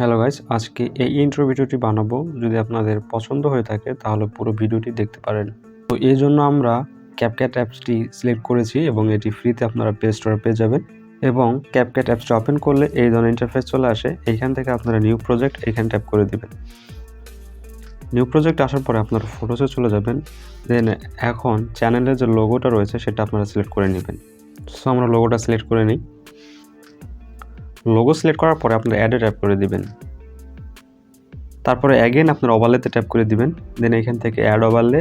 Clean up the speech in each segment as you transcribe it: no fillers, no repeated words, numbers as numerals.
Hello guys, আজকে এই intro ভিডিওটি বানাবো। যদি আপনাদের পছন্দ হয়ে থাকে তাহলে পুরো ভিডিওটি দেখতে পারেন। তো এই জন্য আমরা ক্যাপকাট অ্যাপসটি সিলেক্ট করেছি এবং এটি ফ্রিতে আপনারা প্লে স্টোরে পেয়ে যাবেন। এবং ক্যাপকাট অ্যাপসটা ওপেন করলে এই ধরনের ইন্টারফেস চলে আসে। এইখান থেকে আপনারা নিউ প্রজেক্ট এখানে ট্যাপ করে দিবেন। নিউ প্রজেক্ট আসার পরে আপনারা ফটোসে চলে যাবেন। দেন এখন চ্যানেলের যে লোগোটা রয়েছে সেটা আপনারা সিলেক্ট করে নেবেন। সো আমরা লোগোটা সিলেক্ট করে নিই। লোগো সিলেক্ট করার পরে আপনারা অ্যাডে ট্যাপ করে দিবেন। তারপরে অ্যাগেন আপনারা ওভারলেতে ট্যাপ করে দিবেন। দেন এইখান থেকে অ্যাড ওভারলে।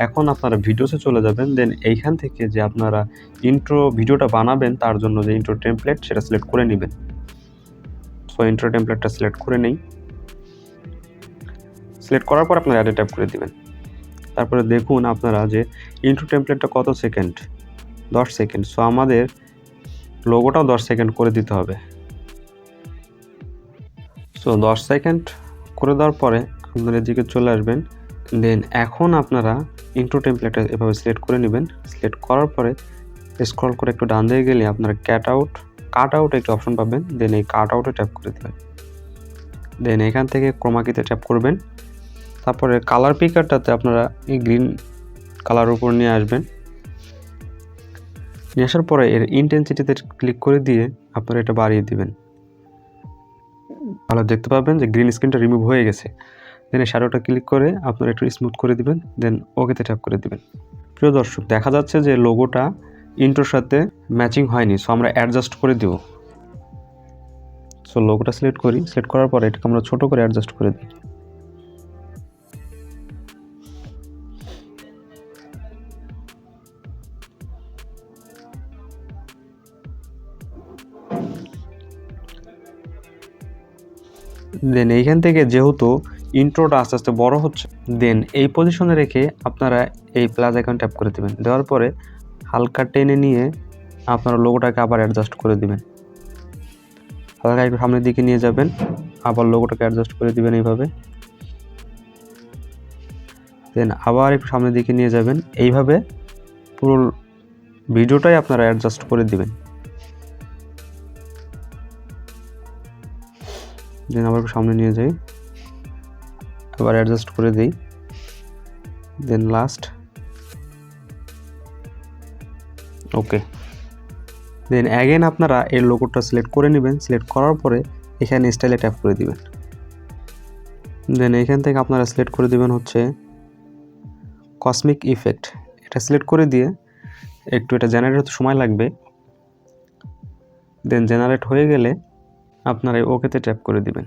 এখন আপনারা ভিডিওসে চলে যাবেন। দেন এইখান থেকে যে আপনারা ইন্ট্রো ভিডিওটা বানাবেন তার জন্য যে ইন্ট্রো টেমপ্লেট সেটা সিলেক্ট করে নেবেন। সো ইন্ট্রো টেমপ্লেটটা সিলেক্ট করে নেই। সিলেক্ট করার পর আপনারা অ্যাডে ট্যাপ করে দিবেন। তারপরে দেখুন আপনারা যে ইন্ট্রো টেমপ্লেটটা কত সেকেন্ড, 10 সেকেন্ড। সো আমাদের লোগোটাও 10 সেকেন্ড করে দিতে হবে। সো 10 সেকেন্ড করে দেওয়ার পরে আপনারা এদিকে চলে আসবেন। দেন এখন আপনারা ইন্ট্রো টেমপ্লেটটা এভাবে সিলেক্ট করে নেবেন। সিলেক্ট করার পরে স্ক্রল করে একটু ডান দিকে গেলে আপনারা কাট আউট একটা অপশন পাবেন। দেন এই কাট আউটে ট্যাপ করে দেবেন। দেন এখান থেকে ক্রোমাকিতে ট্যাপ করবেন। তারপরে কালার পিকারটাতে আপনারা এই গ্রিন কালার উপর নিয়ে আসবেন। নিয়ে আসার পরে এর ইন্টেন্সিটিতে ক্লিক করে দিয়ে আপনারা এটা বাড়িয়ে দিবেন। তাহলে দেখতে পাবেন যে গ্রিন স্ক্রিনটা রিমুভ হয়ে গেছে। দেন এই শ্যাডোটা ক্লিক করে আপনারা একটু স্মুথ করে দিবেন। দেন ওকেতে ট্যাপ করে দিবেন। প্রিয় দর্শক, দেখা যাচ্ছে যে লোগোটা ইন্ট্রোর সাথে ম্যাচিং হয়নি। সো আমরা অ্যাডজাস্ট করে দিব। সো লোগোটা সিলেক্ট করি। সিলেক্ট করার পরে এটাকে আমরা ছোট করে অ্যাডজাস্ট করে দিই। দেন এইখান থেকে যেহেতু ইন্ট্রোটা আস্তে আস্তে বড় হচ্ছে, দেন এই পজিশনে রেখে আপনারা এই প্লাস আইকন ট্যাপ করে দিবেন। দেওয়ার পরে হালকা টেনে নিয়ে আপনারা লোগোটাকে আবার অ্যাডজাস্ট করে দিবেন। হালকা একটু সামনের দিকে নিয়ে যাবেন, আবার লোগোটাকে অ্যাডজাস্ট করে দিবেন এইভাবে। দেন আবার একটু সামনের দিকে নিয়ে যাবেন। এইভাবে পুরো ভিডিওটাই আপনারা অ্যাডজাস্ট করে দিবেন। দেন আবার একটু সামনে নিয়ে যাই, আবার অ্যাডজাস্ট করে দিই। দেন লাস্ট ওকে। দেন অ্যাগেন আপনারা এই লোগোটা সিলেক্ট করে নেবেন। সিলেক্ট করার পরে এখানে স্টাইলে ট্যাপ করে দিবেন। দেন এখান থেকে আপনারা সিলেক্ট করে দিবেন হচ্ছে কসমিক ইফেক্ট। এটা সিলেক্ট করে দিয়ে একটু এটা জেনারেট হতে সময় লাগবে। দেন জেনারেট হয়ে গেলে আপনারা ওকেতে ট্যাপ করে দিবেন।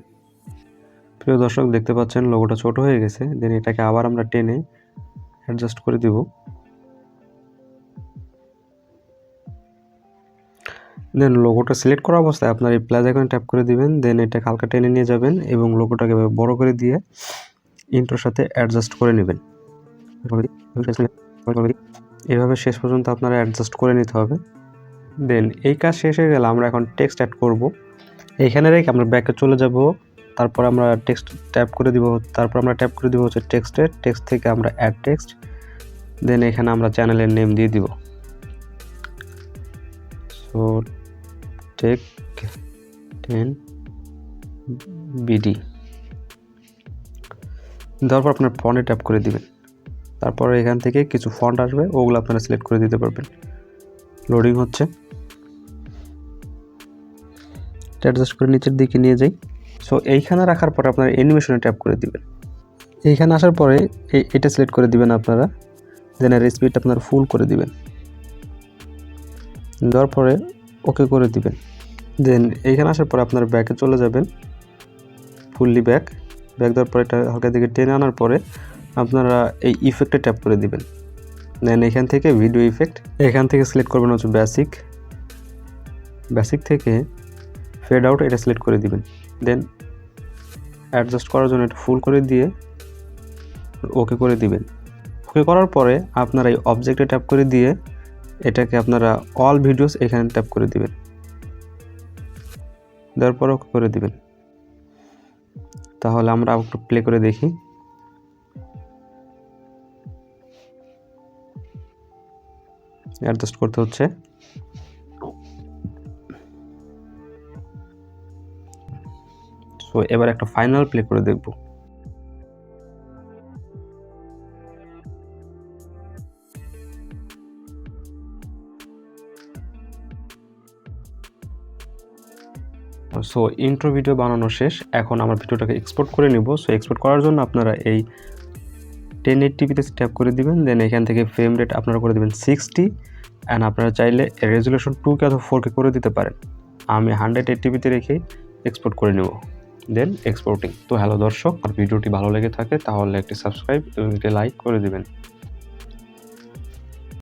প্রিয় দর্শক, দেখতে পাচ্ছেন লোগোটা ছোট হয়ে গেছে। দেন এটাকে আবার আমরা টেনে অ্যাডজাস্ট করে দিব। দেন লোগোটা সিলেক্ট করা অবস্থায় আপনার এই প্লাস আইকনে ট্যাপ করে দিবেন। দেন এটা হালকা টেনে নিয়ে যাবেন এবং লোগোটাকে বড় করে দিয়ে ইন্ট্রোর সাথে অ্যাডজাস্ট করে নেবেন। এভাবে শেষ পর্যন্ত আপনারা অ্যাডজাস্ট করে নিতে হবে। দেন এই কাজ শেষ হয়ে গেলে আমরা এখন টেক্সট অ্যাড করব। এইখানে রেখে আমরা ব্যাকে চলে যাব। তারপর আমরা টেক্সট ট্যাপ করে দিব। তারপর আমরা ট্যাপ করে দিব হচ্ছে টেক্সটের। টেক্সট থেকে আমরা অ্যাড টেক্সট। দেন এখানে আমরা চ্যানেলের নেম দিয়ে দিব। So tech 10 BD. তারপর আপনার ফন্টে ট্যাপ করে দিবেন। তারপর এখান থেকে কিছু ফন্ট আসবে, ওগুলো আপনারা সিলেক্ট করে দিতে পারবেন। লোডিং হচ্ছে, অ্যাডজাস্ট করে নিচের দিকে নিয়ে যাই। সো এইখানে রাখার পরে আপনারা অ্যানিমেশনে ট্যাপ করে দিবেন। এইখানে আসার পরে এটা সিলেক্ট করে দিবেন আপনারা। দেন এর স্পিড আপনারা ফুল করে দিবেন। দেওয়ার পরে ওকে করে দিবেন। দেন এইখানে আসার পরে আপনারা ব্যাকে চলে যাবেন, ফুললি ব্যাক দেওয়ার পরে এটা হালকা দিকে টেনে আনার পরে আপনারা এই ইফেক্টে ট্যাপ করে দিবেন। দেন এখান থেকে ভিডিও ইফেক্ট, এখান থেকে সিলেক্ট করবেন হচ্ছে বেসিক থেকে ফেড আউট, এটা সিলেক্ট করে দিবেন। দেন অ্যাডজাস্ট করার জন্য এটা ফুল করে দিয়ে ওকে করে দিবেন। ওকে করার পরে আপনারা এই অবজেক্টে ট্যাপ করে দিয়ে এটাকে আপনারা অল ভিডিওস এখানে ট্যাপ করে দিবেন। দেওয়ার পর ওকে করে দিবেন। তাহলে আমরা একটু প্লে করে দেখি। অ্যাডজাস্ট করতে হচ্ছে। সো সো এবার একটা ফাইনাল প্লে করে দেখব। সো ইন্ট্রো ভিডিও বানানো শেষ। এখন আমার ভিডিওটাকে এক্সপোর্ট করে নিব। সো এক্সপোর্ট করার জন্য আপনারা এই 1080p-তে ট্যাপ করে দিবেন। দেন এখান থেকে ফ্রেম রেট আপনারা করে দিবেন 60 অ্যান্ড আপনারা চাইলে রেজুলেশন 2K অথবা 4K করে দিতে পারেন। আমি 180p-তে রেখে এক্সপোর্ট করে নেব। দেন এক্সপোর্টিং। তো হ্যালো দর্শক, আর ভিডিওটি ভালো লেগে থাকে তাহলে একটি সাবস্ক্রাইব এবং একটি লাইক করে দিবেন।